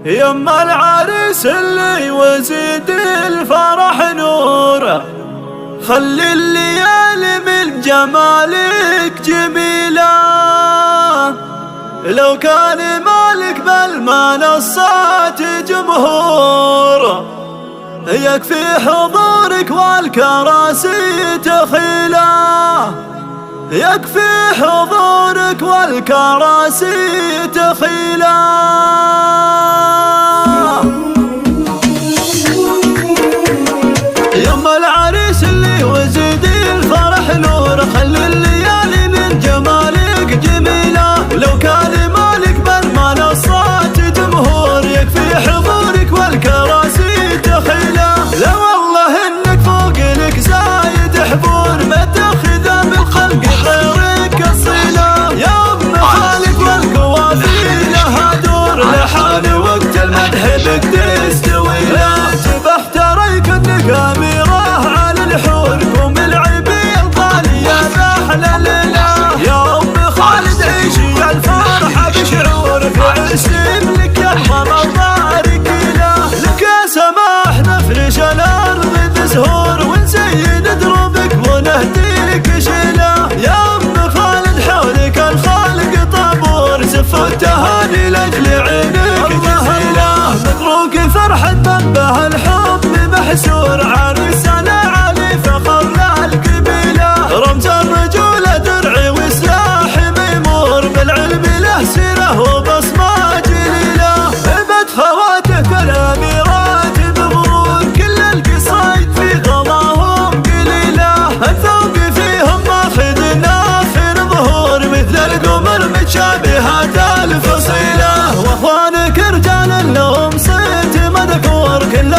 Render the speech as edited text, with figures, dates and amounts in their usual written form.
يما العريس اللي وزيد الفرح نوره، خلي الليالي من جمالك جميلة. لو كان مالك بالمنصات جمهور، يكفي حضورك والكراسي تخيله، يكفي حضورك والكراسي تخيله. يما العريس اللي وزيد الفرح نور، خلي الليالي من جمالك جميلة. لو كان مالك بالمنصات جمهور، يكفي حضورك والكراسي تخيله. لا والله انك فوق لك زايد حضور، ما تاخذ بالخلق غيرك الصلة. يا ام خالد والقوافي لها دور، لحان وقت المدح بك تستوي. لا تبح تريك انك اميره على الحور، قوم العبي الغالية باحلى الليلة. يا ام خالد عيشي الفرحة بشعور، في عسلم لك يا الله بارك له. لك يا سماح نفرش الارض بزهور، ونزين دروبك ونهديك شيله. يا ام خالد حولك الخالق طابور، زف التهاني لاجل عينك جزيله. مبروك فرحة منبه الحب محسور، عريسنا علي فخر للقبيله. رمز الرجولة درعي وسلاح ميمور، بالعلم له سيره وبصمه جليله. هبت خواتك الاميرات بغرور، كل القصايد في غضاهم قليله. الذوق فيهم ماخذ نافر ظهور، مثل القمر متشابهات الفصيله. واخوانك رجال لهم صيت مذكور، كل